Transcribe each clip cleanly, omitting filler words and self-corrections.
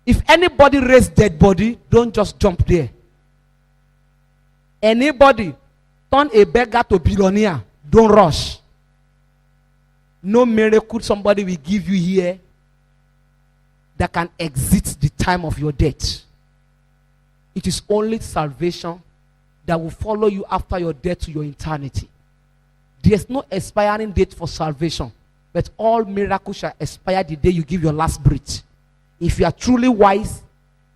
If anybody raise dead body, don't just jump there. Anybody turn a beggar to billionaire, don't rush. No miracle somebody will give you here that can exit the time of your death. It is only salvation that will follow you after your death to your eternity. There's no expiring date for salvation, but all miracles shall expire the day you give your last breath. If you are truly wise,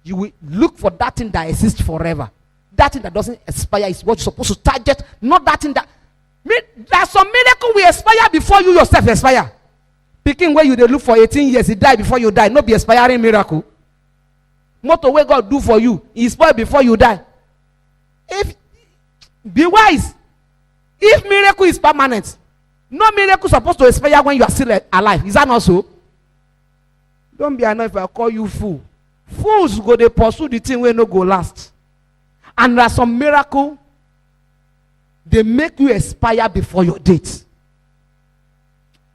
you will look for that thing that exists forever. That thing that doesn't expire is what you're supposed to target, not that thing that... There's some miracle will expire before you yourself expire. Picking where you they look for 18 years, he died before you die. Not be expiring miracle. Motor what God do for you, he spoil before you die. If be wise. If miracle is permanent, no miracle supposed to expire when you are still alive. Is that not so? Don't be annoyed if I call you fool. Fools go they pursue the thing where no go last. And there are some miracle, they make you expire before your date.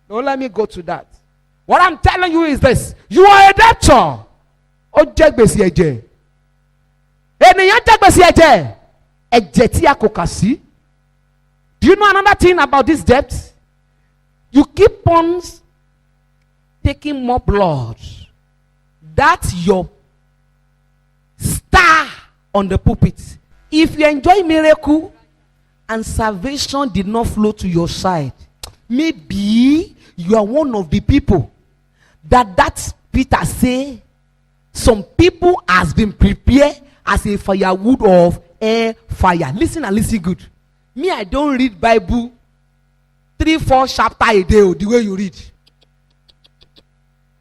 Don't let me go to that. What I'm telling you is this: you are a debtor. Do you know another thing about this debt? You keep on taking more blood. That's your star on the pulpit. If you enjoy miracle and salvation did not flow to your side, maybe you are one of the people that Peter say some people has been prepared as a firewood of air fire. Listen and listen good. Me, I don't read Bible 3-4 chapter a day the way you read.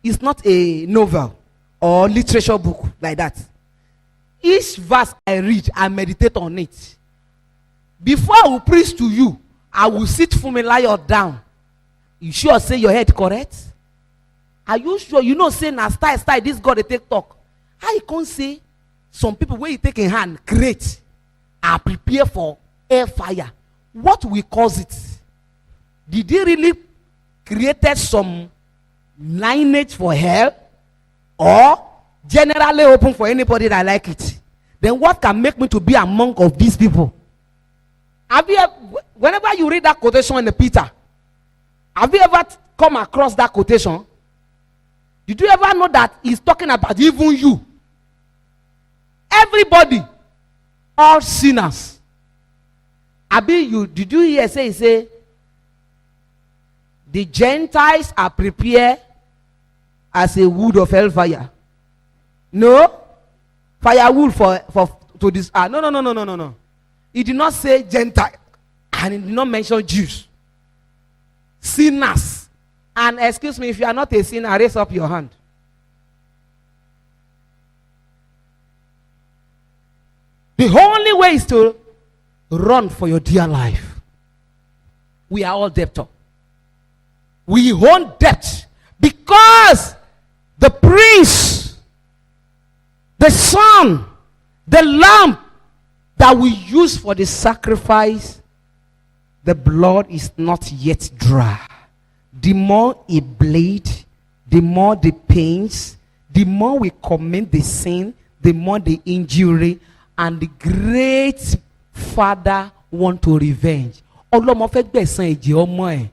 It's not a novel or literature book like that. Each verse I read, I meditate on it. Before I will preach to you, I will sit Funmilayo down. You sure say your head correct? Are you sure? You know say na style this God they take talk. How you can't say some people where you take in hand great are prepared for air fire? What will cause it? Did he really created some lineage for hell, or generally open for anybody that like it? Then what can make me to be among of these people? Have you ever, whenever you read that quotation in the Peter, have you ever come across that quotation? Did you ever know that he's talking about even you? Everybody, all sinners. Did you hear say the Gentiles are prepared as a wood of hellfire? No, firewood to this. No. He did not say Gentile, and he did not mention Jews. Sinners. And excuse me, if you are not a sinner, raise up your hand. The only way is to run for your dear life. We are all debtors. We own debt because the priest, the son, the lamb that we use for the sacrifice, the blood is not yet dry. The more it bleed, the more the pains, the more we commit the sin, the more the injury, and the great Father want to revenge. Ọlọ́mọ fẹ́ gbẹ̀san ẹ̀jẹ̀ ọmọ ẹ̀.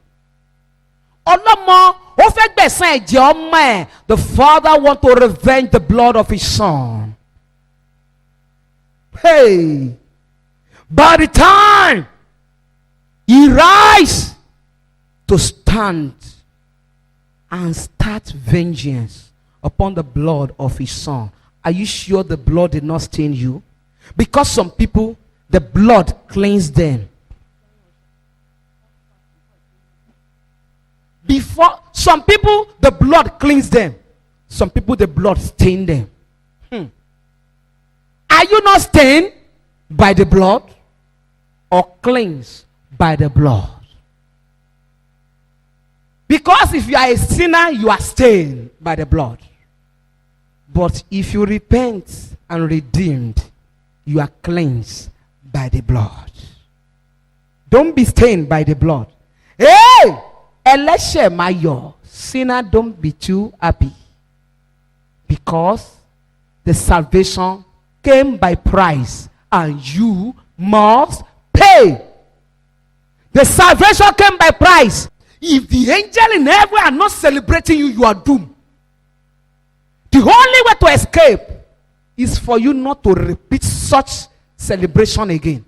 Ọlọ́mọ ó fẹ́ gbẹ̀san ẹ̀jẹ̀ ọmọ ẹ̀. The Father want to revenge the blood of his son. Hey, by the time he rise to stand and start vengeance upon the blood of his son, are you sure the blood did not stain you? Because some people, the blood cleansed them. Before some people, the blood cleansed them. Some people, the blood stained them. Are you not stained by the blood or cleansed by the blood? Because if you are a sinner, you are stained by the blood. But if you repent and redeemed, you are cleansed by the blood. Don't be stained by the blood. Hey! Eleshe mayo. Sinner, don't be too happy. Because The salvation came by price, and you must pay. The salvation came by price. If the angel in heaven are not celebrating you, you are doomed. The only way to escape is for you not to repeat such celebration again.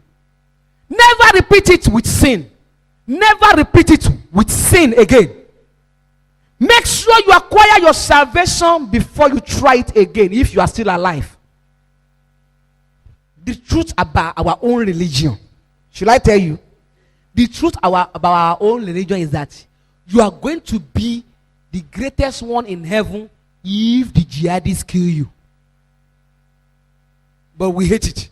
Never repeat it with sin. Never repeat it with sin again. Make sure you acquire your salvation before you try it again if you are still alive. The truth about our own religion, should I tell you? The truth about our own religion is that you are going to be the greatest one in heaven if the jihadists kill you. But we hate it.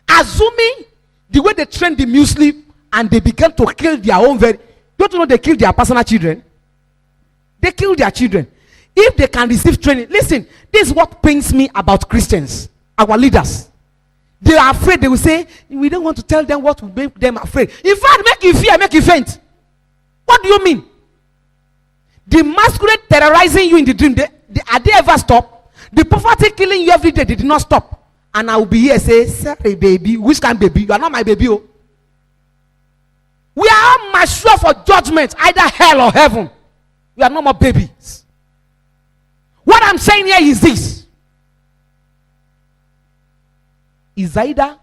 Assuming the way they train the Muslim and they began to kill their own don't you know they kill their personal children? They kill their children. If they can receive training, listen, this is what pains me about Christians, our leaders. They are afraid. They will say, we don't want to tell them what will make them afraid. In fact, make you fear, make you faint. What do you mean? The masquerade terrorizing you in the dream, are they ever stop? The poverty killing you every day, they did not stop. And I will be here say, sorry baby, which kind baby? You are not my baby. Oh. We are all mature for judgment, either hell or heaven. We are no more babies. What I'm saying here is this. Is either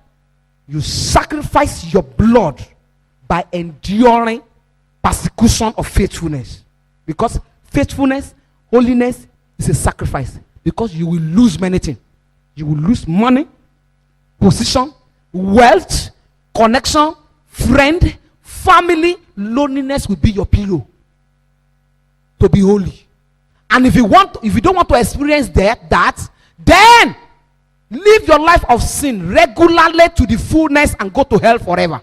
you sacrifice your blood by enduring persecution of faithfulness. Because faithfulness, holiness is a sacrifice. Because you will lose many things. You will lose money, position, wealth, connection, friend, family. Loneliness will be your pillow to be holy. And if you don't want to experience that, then live your life of sin regularly to the fullness and go to hell forever.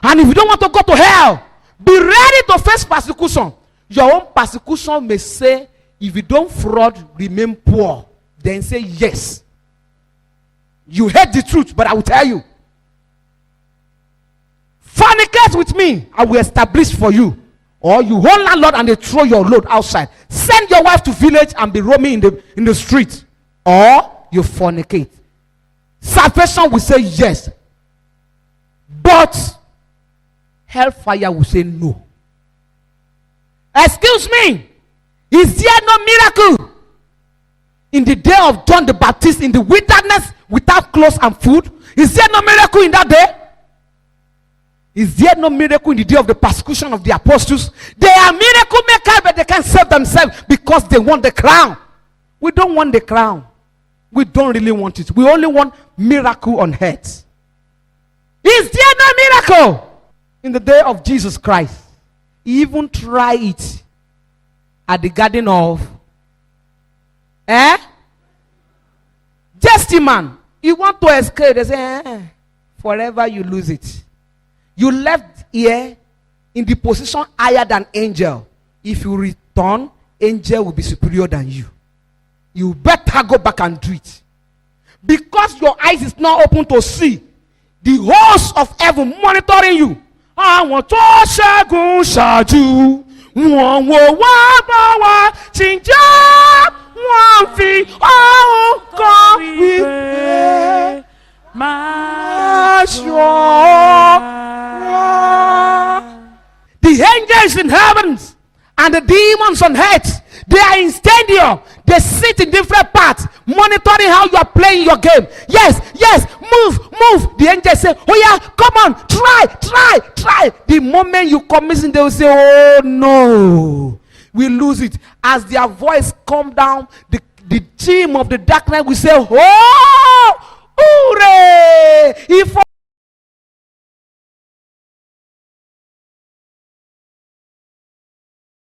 And if you don't want to go to hell, be ready to face persecution. Your own persecution may say, if you don't fraud, remain poor. Then say yes. You hate the truth, but I will tell you. Fornicate with me, I will establish for you. Or you hold landlord and they throw your load outside. Send your wife to village and be roaming in the street. Or you fornicate. Salvation will say yes. But hellfire will say no. Excuse me. Is there no miracle in the day of John the Baptist in the wilderness without clothes and food? Is there no miracle in that day? Is there no miracle in the day of the persecution of the apostles? They are miracle makers, but they can't save themselves because they want the crown. We don't want the crown. We don't really want it. We only want miracle on earth. Is there no miracle in the day of Jesus Christ? He even tried it at the garden of Just man. You want to escape. They say, forever you lose it. You left here in the position higher than angel. If you return, angel will be superior than you. You better go back and do it. Because your eyes is not open to see the host of heaven monitoring you. I want to shagun shaju. Wọ́n wo wá bá wa ṣìnjẹ́ wọ́n fi ọ̀hún kan wípé máa ṣọ́. The angels in heavens and the demons on earth, they are in stadium. They sit in different parts, monitoring how you are playing your game. Yes, move. The angels say, oh yeah, come on, try. The moment you come missing, they will say, oh no, we lose it. As their voice come down, the team of the darkness will say, oh, hooray!